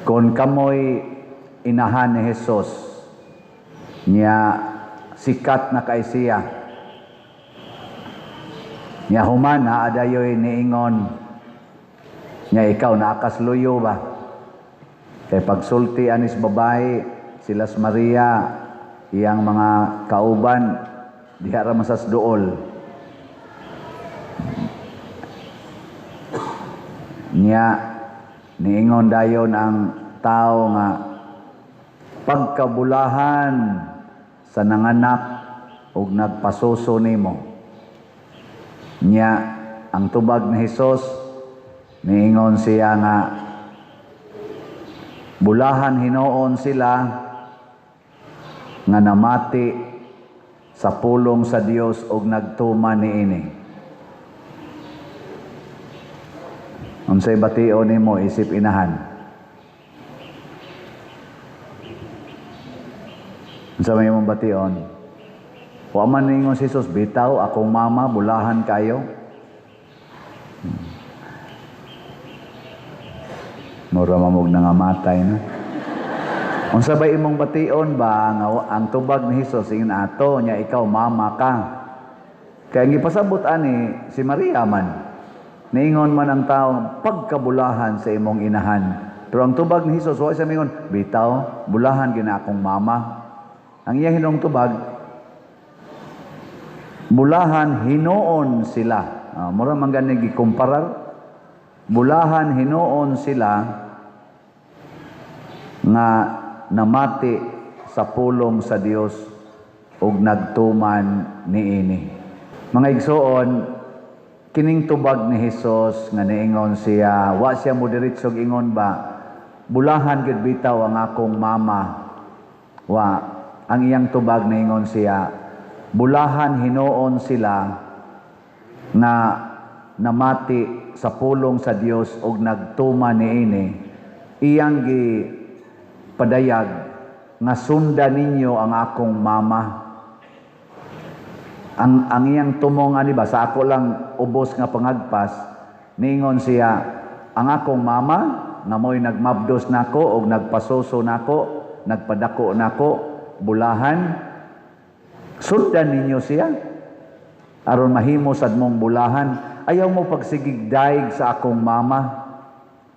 Kung kamoy inahan ni Jesus, niya sikat na kay siya, niya human ha adayoy niingon, niya ikaw nakasluyo ba? Kay pagsulti anis babae, silas Maria, iyang mga kauban, diha ra masas duol. Niya niingon dayon ang tao nga pagkabulahan sa nanganak ug nagpasuso nimo. Niya ang tubag ni Hesus niingon siya nga bulahan hinuon sila nga namati sa pulong sa Dios ug nagtuman niini. Unsay bation nimo isip inahan? Unsa may imong bation? Wa man ningon si Jesus, bitaw akong mama bulahan kayo. Mura mamog nangamatay na. Unsa ba imong bation ba nga ang tubag ni Jesus ingon ato nya ikaw mama ka? Kaya gipasabot ani si Maria man. Niingon man ang tao, pagkabulahan sa imong inahan. Pero ang tubag ni Jesus, wa siya mingon, bitaw, bulahan gina akong mama. Ang iya hinong tubag, bulahan hinuon sila. Mura man gani gikumparar. Bulahan hinuon sila nga namati sa pulong sa Dios ug nagtuman niini. Mga igsoon, kining tubag ni Jesus nga niingon siya, wa siya mo diretsog ingon ba, bulahan gid bitaw ang akong mama. Wa, ang iyang tubag niingon siya, bulahan hinuon sila nga namati sa pulong sa Dios ug nagtuman niini. Iyang gi padayag nga sundan ninyo ang akong mama. Ang iyang tumong ani ba sa ako lang ubos nga pangagpas niingon siya ang akong mama na mo'y nagmabdos nako og nagpasuso nako nagpadako nako bulahan sundan ninyo siya aron mahimo sad mong bulahan. Ayaw mo pagsigig daig sa akong mama,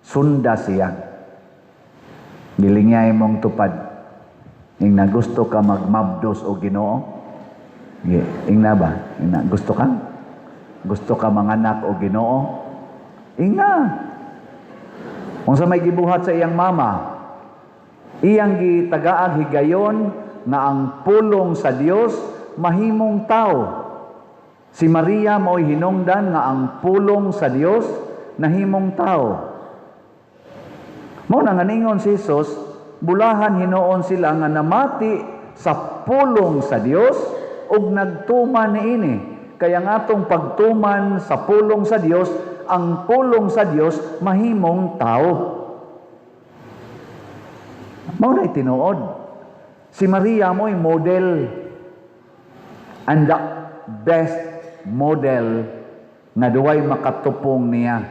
sunda siya. Gilingay mong tupad ing na gusto ka magmabdos o Ginoo. Ingna ba? Ingna. Gusto ka? Gusto ka manganak o Ginoo? Ingna. Kung sa may gibuhat sa iyang mama, iyang gitagaag higayon na ang pulong sa Dios mahimong tao. Si Maria mo'y hinungdan nga ang pulong sa Dios nahimong tao. Mao na nga ningon si Jesus, bulahan hinuon sila nga namati sa pulong sa Dios ug nagtuman niini. Kaya nga atong pagtuman sa pulong sa Dios, ang pulong sa Dios mahimong tao. Mao na tinuod. Si Maria mo'y model and the best model nga duway makatupong niya.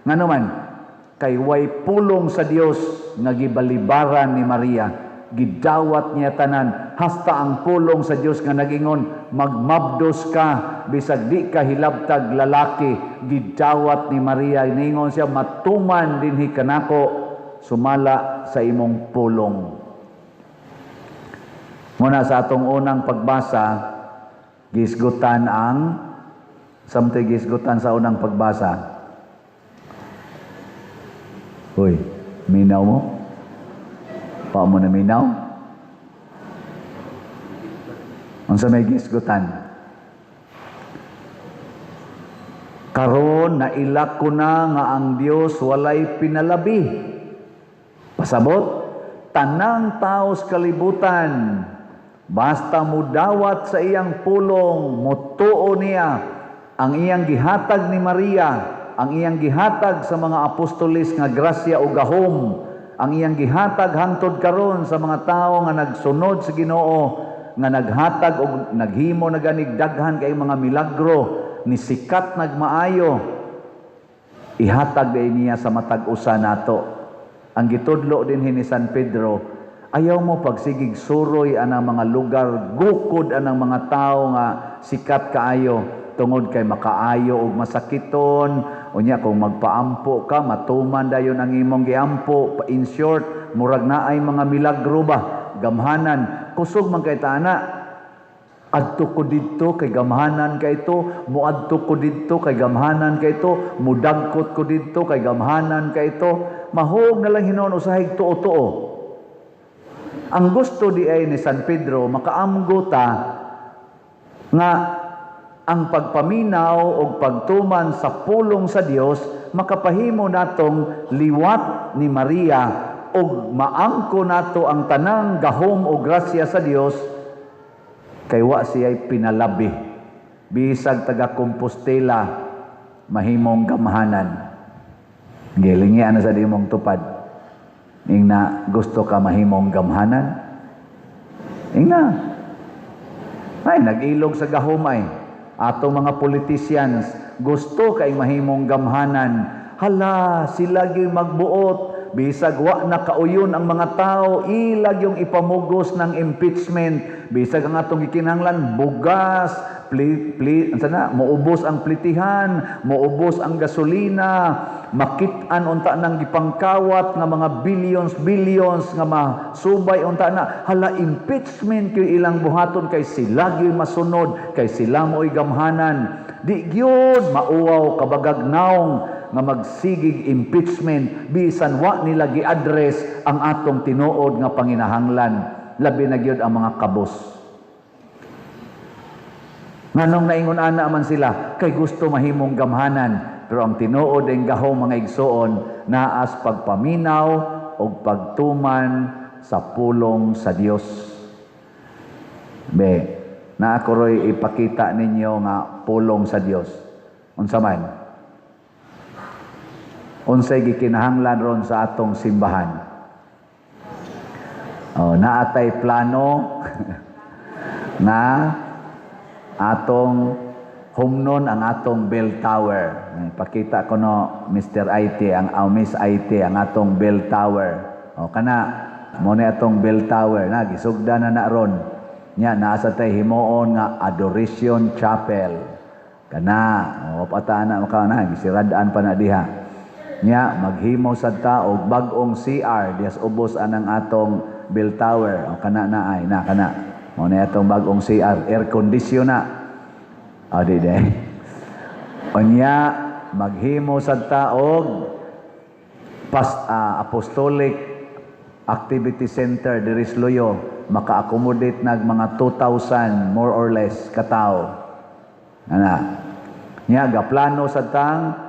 Nga naman, kay way pulong sa Dios nga gibalibaran ni Maria, gidawat niya tanan hasta ang pulong sa Dios nga nagingon magmabdos ka bisag di ka hilabtag lalaki, gidawat ni Maria ningon siya matuman dinhi kanako sumala sa imong pulong. Muna sa atong unang pagbasa gisgutan ang samtay gisgutan sa unang pagbasa. Hoy, minaw mo? Pa mo na minaw? Unsa may gisgutan? Karon na ilak ko na nga ang Dios walay pinalabi. Pasabot, tanang tao sa kalibutan, basta mudawat sa iyang pulong, mutuo niya ang iyang gihatag ni Maria, ang iyang gihatag sa mga apostolis nga grasya o gahom, ang iyang gihatag hangtod karon sa mga tao nga nagsunod sa Ginoo, nga naghatag o naghimo na ganig daghan kay mga milagro ni sikat nagmaayo, ihatag day niya sa matag usa nato. Ang gitudlo din ni San Pedro, ayaw mo pagsigig suroy anang mga lugar, gukod anang mga tao nga sikat kaayo, tungod kay makaayo og masakiton, unya kung magpaampo ka, matuman dayon ang imong giampo. In short, murag naay mga milagro ba, gamhanan, kusog man kay tana. Adto ko didto kay gamhanan kay ito, muadto ko didto kay gamhanan kay ito, mudagkot ko didto kay gamhanan kay ito. Mahog na lang hinon usahig tuo-tuo. Ang gusto di ay ni San Pedro, makaamgo ta nga ang pagpaminaw o pagtuman sa pulong sa Dios makapahimo natong liwat ni Maria o maangko nato ang tanang gahom o grasya sa Dios kay wa siya'y pinalabi. Bisag taga Compostela, mahimong gamhanan. Gilingian na sa di mong tupad. Ing na gusto ka mahimong gamhanan? Ing na. Ay, nag-ilog sa gahumay. Atong mga politicians, gusto kay mahimong gamhanan. Hala, sila gyud magbuot. Bisag wa na kauyon ang mga tao, ilag yung ipamugos ng impeachment. Bisag ang atong gikinahanglan, bugas, maubos ang plitihan, maubos ang gasolina, makit-an unta nang gipangkawat nga mga billions nga masubay unta na. Hala, impeachment kay ilang buhaton kay sila gyud masunod, kay sila mo'y gamhanan. Di gyud mauwaw kabagag naong nga magsigig impeachment bisan wa nila gi-address ang atong tinuod nga panginahanglan, labi na gyud ang mga kabos. Nganong naingon ana man sila kay gusto mahimong gamhanan, pero ang tinuod ang gahom mga igsoon naas pagpaminaw og pagtuman sa pulong sa Dios. Be, na ako ro'y ipakita ninyo nga pulong sa Dios. Unsa man? Unsay gikinahanglan ron sa atong simbahan. Naatay plano na atong humnon ang atong bell tower. Pakita ko no, Mr. IT, Miss IT, ang atong bell tower. Kana, mo na atong bell tower na gisugda na ron. Nya naasa tay himuon nga Adoration Chapel. Kana, pataan na maka na gisiradaan pa na diha. Nya maghimo sad ta og bag-ong CR dias ubos anang atong bell tower. Kana na ay na kana. Mo na atong bag-ong CR, air condition na. Di de. Unya maghimo sad ta og Apostolic Activity Center diri sa Loyo, maka-accommodate nag mga 2,000 more or less katao. Ana. Nya gaplano sad tang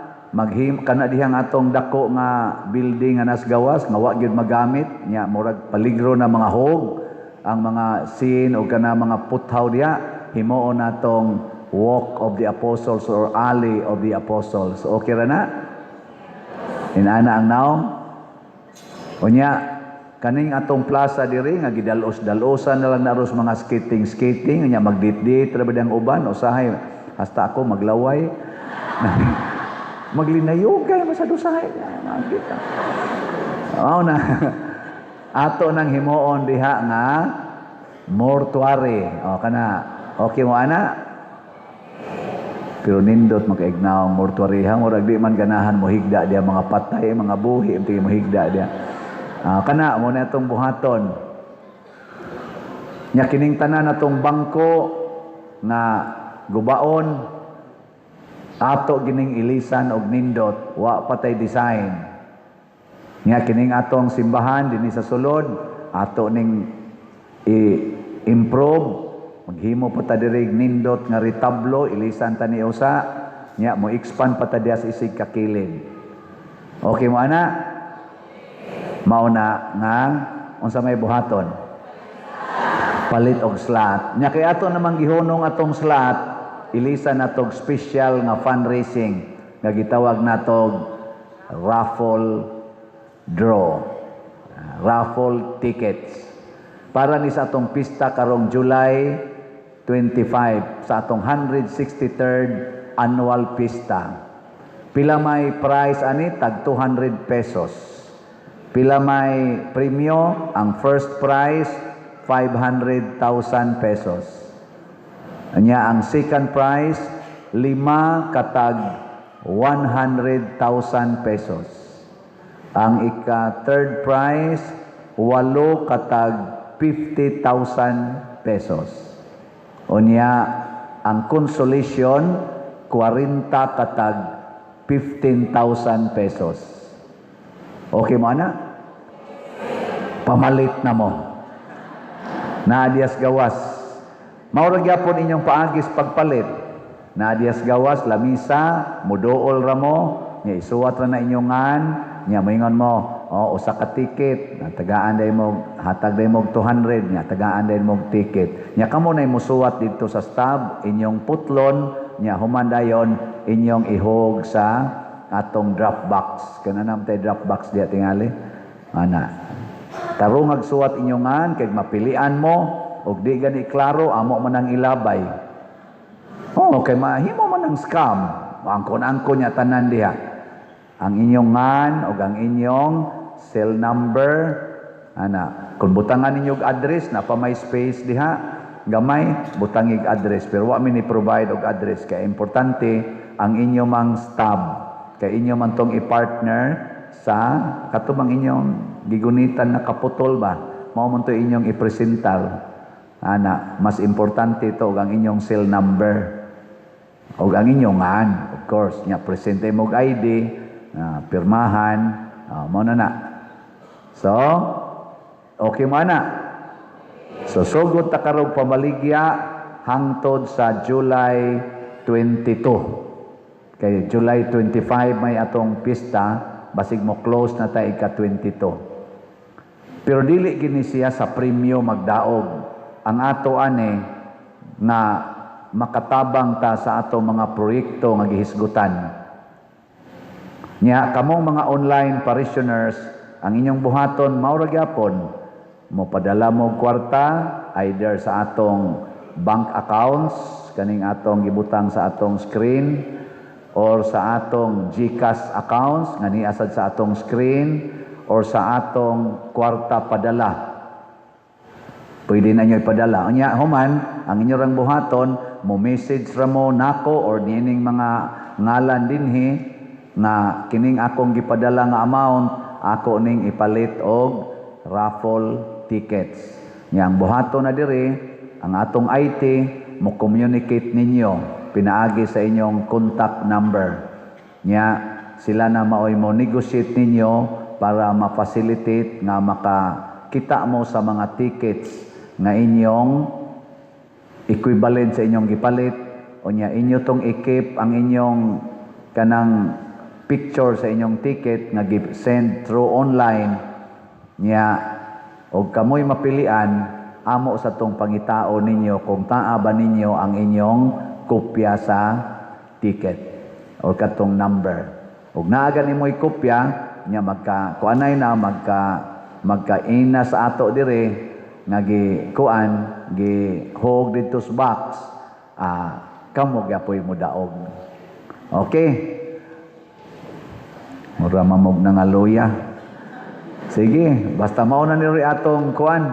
kana dihang atong dako nga building nga nas gawas nga wa gyud magamit, nya murag paligro na mga hog ang mga scene o kana mga puthaw diha, himuon natong Walk of the Apostles or Alley of the Apostles. Okay ra na? Inana ang naong. Unya kaning atong plaza diri nga gidalos-dalosan na lang naros mga skating unya magdit-dit ra ang uban usahay hasta ako maglaway. Maglinayogay masadusahay magkita. Na ato nang himuon diha nga mortuary. Kana okay mo ana? Pero nindot makaignaw mortuary hang murag di man ganahan mo higda dia mga patay, mga buhi imti mo higda dia. Kana mo na itong buhaton. Nya kining tanan natong bangko nga gubaon ato gining ilisan og nindot, wa patay design. Nya kining atong simbahan dinhi sa sulod, ato ning i-improve, maghimo pa ta diri nindot nga retablo, ilisan ta ni usa, nya mo expand pa ta diha sa isig kakilid. Okay mo ana? Mauna nga unsa may buhaton? Palit og slot. Nya kay ato namang gihunong atong slot, ilisan natog special nga fundraising nga gitawag natog raffle draw, raffle tickets para ni sa atong pista karong July 25 sa atong 163rd annual pista. Pila may prize ani? Tag 200 pesos. Pila may premyo? Ang first prize, 500,000 pesos. Anya ang second prize, 5 katag 100,000 pesos. Ang ika-third prize, 8 katag 50,000 pesos. Unya, ang consolation, 40 katag 15,000 pesos. Okay mo, ana? Pamalit na mo. Naadias gawas. Maurag yapon inyong paagis pagpalit. Naadias gawas, lamisa, mudool ra mo, nya isuwat ra na inyong ngan, nya moingon mo, usa ka ticket, tagaan day mo, hatag day mo 200, nya tagaan day mo ticket. Nya kamo nay musuwat dito sa stub, inyong putlon, nya human dayon inyong ihog sa atong drop box. Kana namtay drop box diya tingali. Ana. Tarong agsuwat inyong ngan kay mapilian mo og di gani klaro amo man ang ilabay. Kay mahimo man ang scam. Angkon-angkon nya tanan diha. Ang inyong ngan o ang inyong cell number, ana, kung butangan ninyo address, na pa may space diha, gamay, butangig address. Pero wa mi ni-provide og address. Kaya importante, ang inyong mang stub, kaya inyo man tong i-partner sa katubang inyong gigunitan na kaputol ba, mao man to inyong i-presentar. Ana, mas importante ito og ang inyong cell number. Og ang inyong ngan, of course, nya presente mo og ID, pirmahan, mo na na. So, okay mo na. So, sugod ta karog pamaligya hangtod sa July 22. Kay July 25 may atong pista, basig mo close na ta ika-22. Pero dili gini siya sa premyo magdaog. Ang ato ani na makatabang ta sa ato mga proyekto nga gihisgutan. Nya kamong mga online parishioners, ang inyong buhaton maura gyapon mo padala mo kwarta either sa atong bank accounts kaning atong gibutang sa atong screen or sa atong GCash accounts nga ni asad sa atong screen or sa atong kwarta padala. Pwede na nyo ipadala. Nya human ang inyong buhaton mo message ra mo nako or nining mga ngalan dinhi na kining akong gipadala nga amount ako ning ipalit og raffle tickets. Nya ang buhaton na diri ang atong IT mo communicate ninyo pinaagi sa inyong contact number. Nya sila na maoy mo negotiate ninyo para ma-facilitate nga makakita mo sa mga tickets nga inyong equivalent sa inyong gipalit o nya inyo tong i-keep ang inyong kanang picture sa inyong ticket nga gi-send through online nya og kamoy mapilian amo sa tong pangitao ninyo kung taa ba ninyo ang inyong kopya sa ticket o katong number. Og naa gani mo'y kopya nya kuanay na magkaina sa ato dire nga kuan hog dito sa box kamo gyapoy mo daog. Okay, mura mamog na nga luya. Sige, basta mao na ni Roy atong kuan,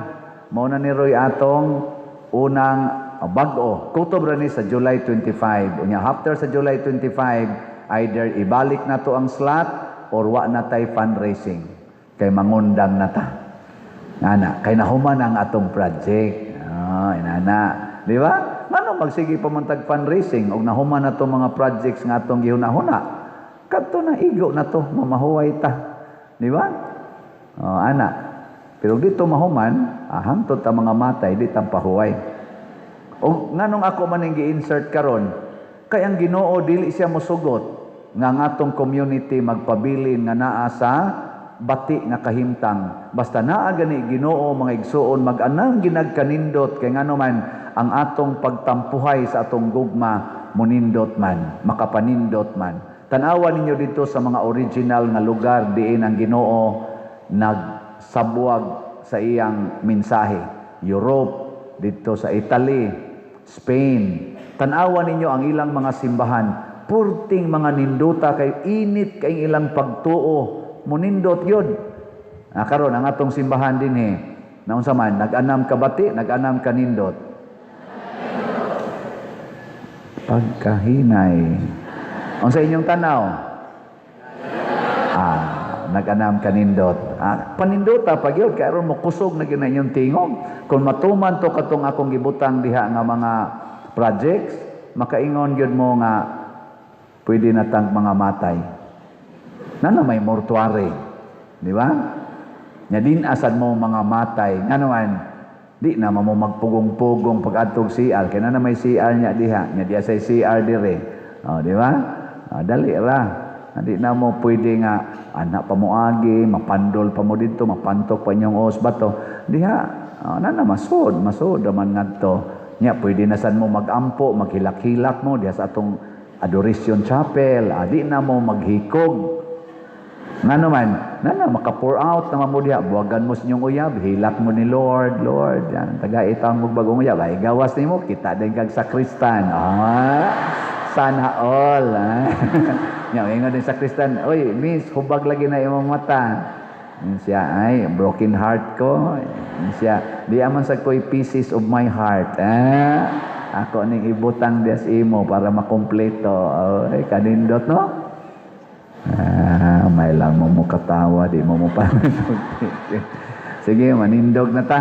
mao na ni Roy atong unang bag-o kutob ra ni sa July 25. Unya after sa July 25 either ibalik na to ang slot or wa na tay fundraising kay mangundang na ta. Ana, kay nahuman ang atong project. Inana, di ba? Ngano magsige pa man tag fundraising og nahuman na to mga projects nga atong gihuna-huna. Kadto na igo na to, mamahuway ta. Di ba? Ana. Pero dito mahuman, hangtod ta mga matay di ta pahuway. Og nganong ako man ning gi-insert karon, kay ang Ginoo dili siya mosugot nga ang atong community magpabilin nga naa sa bati nga kahimtang. Basta naa gani Ginoo mga igsuon mag-anang ginagkanindot kay ngano man ang atong pagtampuhay sa atong gugma munindot man, makapanindot man. Tan-awa ninyo dito sa mga original nga lugar diin ang Ginoo nagsabuag sa iyang mensahe. Europe, dito sa Italy, Spain. Tan-awa ninyo ang ilang mga simbahan, purting mga ninduta kay init kay ilang pagtuo. Munindot yun. Karon ang atong simbahan din naunsa man, nag-anam ka bati, nag-anam ka nindot. Pagkahinay. Unsa inyong tanaw? Nag-anam ka nindot. Panindota pag yun, kaya ron mo kusog na gina inyong tingog. Kung matuman to katong akong gibutang diha nga mga projects, makaingon gyud mo nga pwede na tang mga matay. Na may mortuary. Di ba? Nya din asad mo mga matay. Nga naman, di na mo magpugong-pugong pag-adtog CR. Kaya na may CR niya diha. Nya diya say CR dire. Di ba? Dali ra. Hindi na mo pwede nga anak pa mo agi, mapandol pa mo dito, mapantok pa inyong os bato. Diha, masud naman nga to. Nya pwede na san mo magampo, maghilak-hilak mo diha sa atong Adoration Chapel. Di na mo maghikog. Nga naman, maka-pour out naman mo diha, buwagan mo sa inyong uyab, hilak mo ni Lord, yan, taga-itang mo bagong uyab, ay gawas ni mo, kita din kag sakristan. Sana all. Nya ingon din sa Kristan, oy, miss, hubag lagi na imong mata. Siya, ay, broken heart ko. Siya, di aman sa ko'y pieces of my heart. Ako ning ibutang des imo para makompleto. Ay, kanindot, no? May lang mo katawa, di mo pa. Sige, manindog na ta.